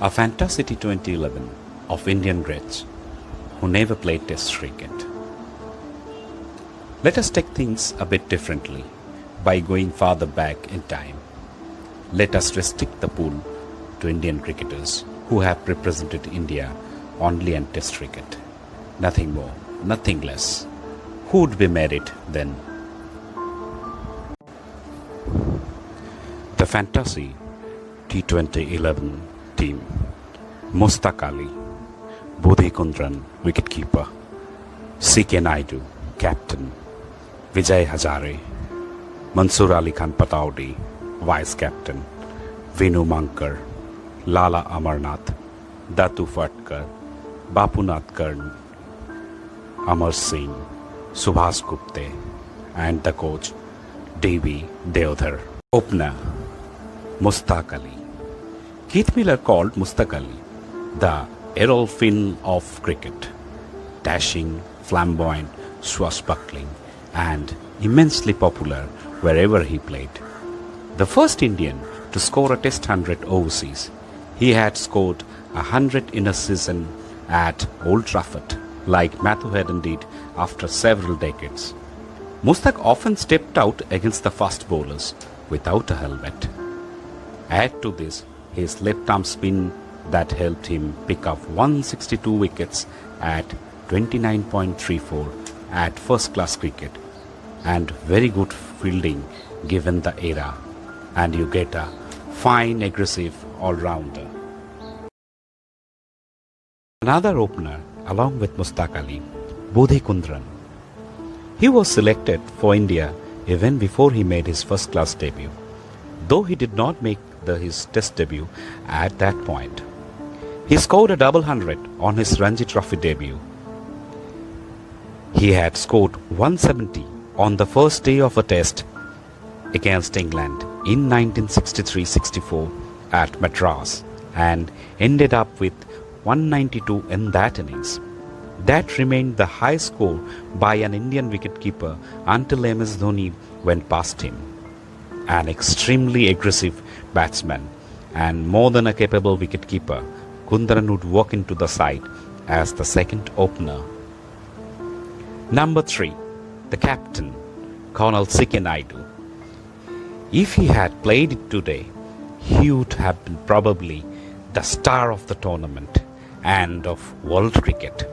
A Fantasy T2011 of Indian greats who never played Test cricket. Let us take things a bit differently by going farther back in time. Let us restrict the pool to Indian cricketers who have represented India only in Test cricket. Nothing more, nothing less. Who would be married then? The Fantasy T2011 team: Mushtaq Ali, Bodhi Kundran, wicketkeeper; C.K. Naidu, captain; Vijay Hazare, Mansoor Ali Khan Pataudi, vice captain; Vinu Mankar, Lala Amarnath, Datu Fatkar, Bapunath Karn, Amar Singh, Subhas Gupte, and the coach D.V. Deodhar. Opener: Mushtaq Ali. Keith Miller called Mushtaq Ali the Errol Flynn of cricket, dashing, flamboyant, swashbuckling, and immensely popular wherever he played. The first Indian to score a Test 100 overseas, he had scored 100 in a season at Old Trafford, like Matthew Hayden did after several decades. Mushtaq often stepped out against the fast bowlers without a helmet. Add to this his left-arm spin that helped him pick up 162 wickets at 29.34 at first-class cricket, and very good fielding given the era, and you get a fine, aggressive all-rounder. Another opener along with Mushtaq Ali, Bodhi Kundran. He was selected for India even before he made his first-class debut, though he did not make his Test debut at that point. He scored a double hundred on his Ranji Trophy debut. He had scored 170 on the first day of a Test against England in 1963-64 at Madras and ended up with 192 in that innings. That remained the high score by an Indian wicketkeeper until MS Dhoni went past him. An extremely aggressive batsman and more than a capable wicketkeeper, Kundran would walk into the side as the second opener. Number 3, the captain, Colonel C.K. Naidu. If he had played it today, he would have been probably the star of the tournament and of world cricket.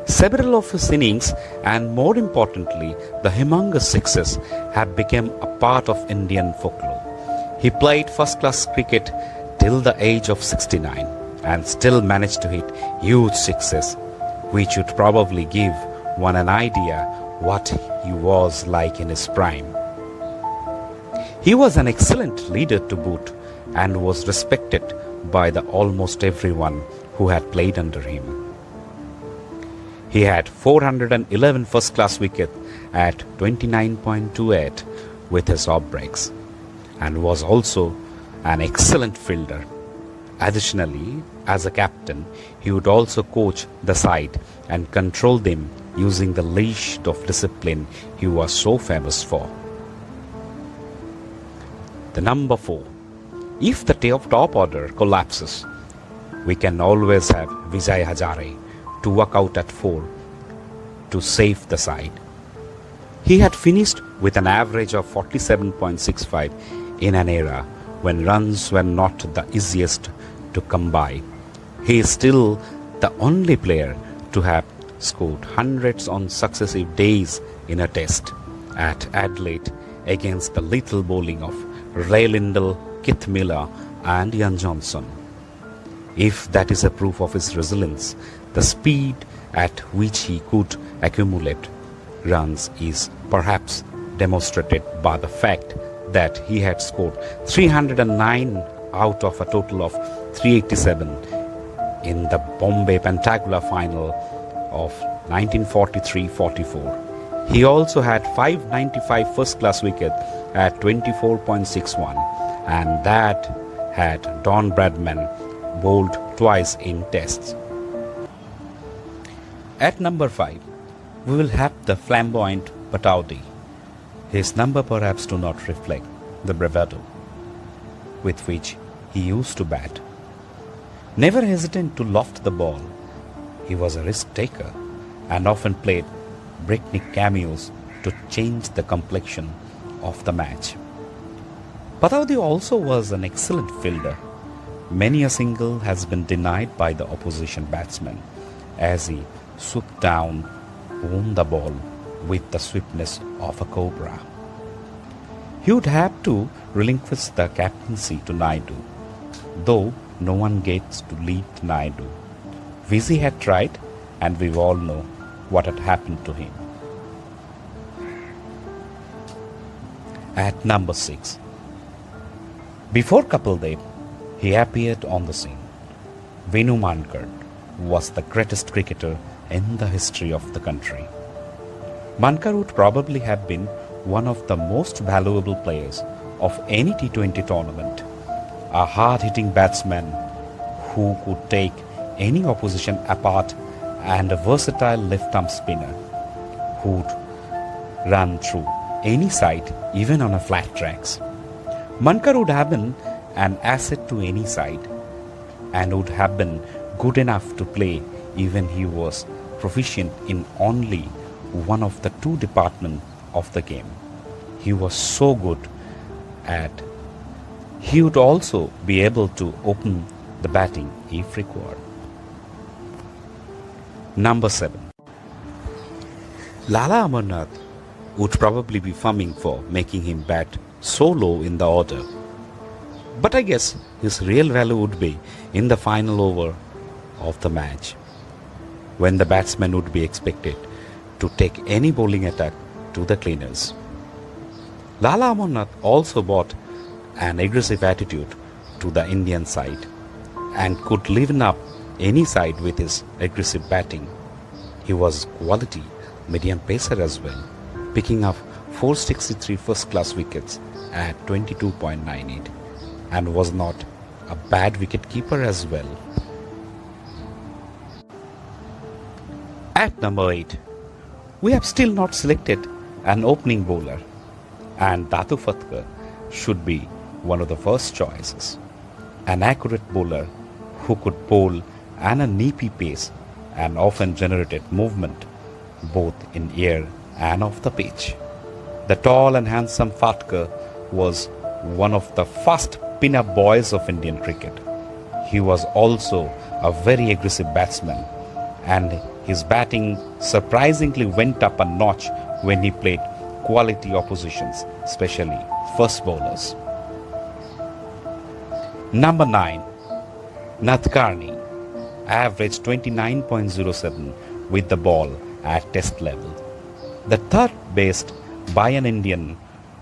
Several of his innings, and more importantly, the humongous sixes, have become a part of Indian folklore. He played first-class cricket till the age of 69 and still managed to hit huge sixes, which would probably give one an idea what he was like in his prime. He was an excellent leader to boot and was respected by almost everyone who had played under him. He had 411 first-class wickets at 29.28 with his off breaks, and was also an excellent fielder. Additionally, as a captain, he would also coach the side and control them using the leash of discipline he was so famous for. The number 4. If the top order collapses, we can always have Vijay Hazare to work out at 4 to save the side. He had finished with an average of 47.65 in an era when runs were not the easiest to come by. He is still the only player to have scored hundreds on successive days in a Test at Adelaide against the lethal bowling of Ray Lindell, Keith Miller and Ian Johnson. If that is a proof of his resilience, the speed at which he could accumulate runs is perhaps demonstrated by the fact that he had scored 309 out of a total of 387 in the Bombay Pantagula final of 1943-44. He also had 595 first-class wickets at 24.61, and that had Don Bradman bowled twice in Tests. At number 5, we will have the flamboyant Pataudi. His number perhaps do not reflect the bravado with which he used to bat. Never hesitant to loft the ball, he was a risk taker and often played breakneck cameos to change the complexion of the match. Pataudi also was an excellent fielder. Many a single has been denied by the opposition batsman as he swooped down on the ball with the swiftness of a cobra. He would have to relinquish the captaincy to Naidu, though no one gets to lead Naidu. Vizzy had tried, and we all know what had happened to him. At number 6. Before Kapil Dev, he appeared on the scene. Venu Mankad was the greatest cricketer in the history of the country. Mankad would probably have been one of the most valuable players of any T20 tournament, a hard-hitting batsman who could take any opposition apart and a versatile left-arm spinner who would run through any side, even on a flat tracks. Mankad would have been an asset to any side and would have been good enough to play even he was proficient in only one of the two departments of the game. He was so good at he would also be able to open the batting if required. Number 7. Lala Amarnath would probably be fumming for making him bat so low in the order. But I guess his real value would be in the final over of the match, when the batsman would be expected to take any bowling attack to the cleaners. Lala Amarnath also brought an aggressive attitude to the Indian side and could liven up any side with his aggressive batting. He was quality medium pacer as well, picking up 463 first-class wickets at 22.98 and was not a bad wicket-keeper as well. At number 8, we have still not selected an opening bowler, and Datu Fatkar should be one of the first choices. An accurate bowler who could bowl at a nippy pace and often generated movement both in air and off the pitch. The tall and handsome Fatkar was one of the fast pin-up boys of Indian cricket. He was also a very aggressive batsman, and his batting surprisingly went up a notch when he played quality oppositions, especially first bowlers. Number 9. Nadkarni averaged 29.07 with the ball at test level, the third best by an Indian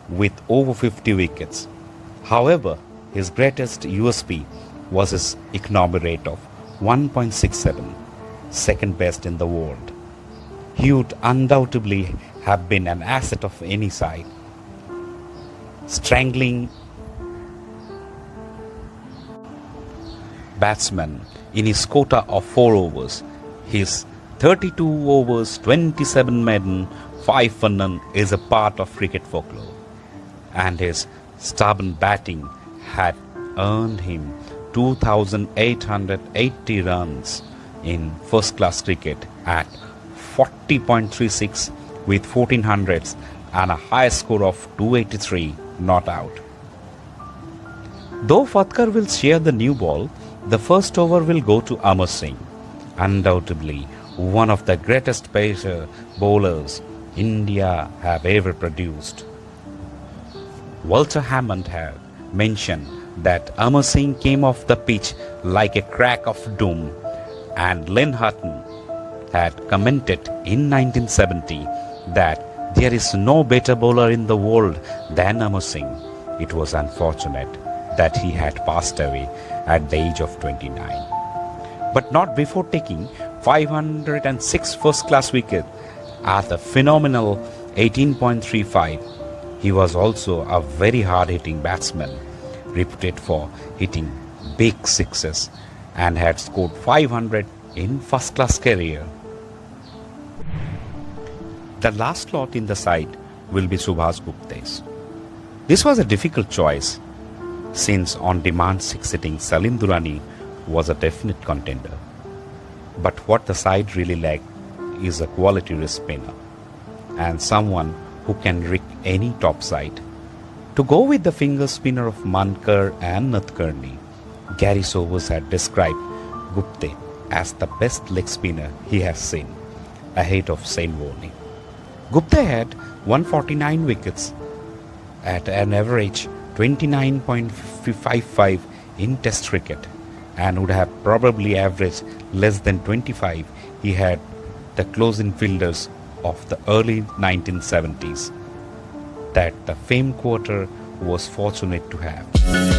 with over 50 wickets. However, his greatest USP was his economy rate of 1.67, second best in the world. He would undoubtedly have been an asset of any side, strangling batsman in his quota of 4 overs. His 32 overs, 27 maiden, 5 for none is a part of cricket folklore, and his stubborn batting had earned him 2,880 runs in first-class cricket at 40.36 with 14 hundreds and a high score of 283 not out. Though Fatkar will share the new ball, the first over will go to Amar Singh, undoubtedly one of the greatest pacer bowlers India have ever produced. Walter Hammond had mentioned that Amar Singh came off the pitch like a crack of doom, and Len Hutton had commented in 1970 that there is no better bowler in the world than Amar Singh. It was unfortunate that he had passed away at the age of 29, but not before taking 506 first-class wickets at a phenomenal 18.35. He was also a very hard-hitting batsman, reputed for hitting big sixes, and had scored 500 in first-class career. The last slot in the side will be Subhash Gupta's. This was a difficult choice, since on-demand six-hitting Salim Durrani was a definite contender. But what the side really lacked is a quality wrist spinner and someone who can rig any topside. To go with the finger spinner of Mankar and Nadkarni, Gary Sobers had described Gupte as the best leg spinner he has seen, ahead of Sain Warne. Gupta had 149 wickets at an average 29.55 in Test cricket and would have probably averaged less than 25 he had the close-in fielders of the early 1970s that the famed quarter was fortunate to have.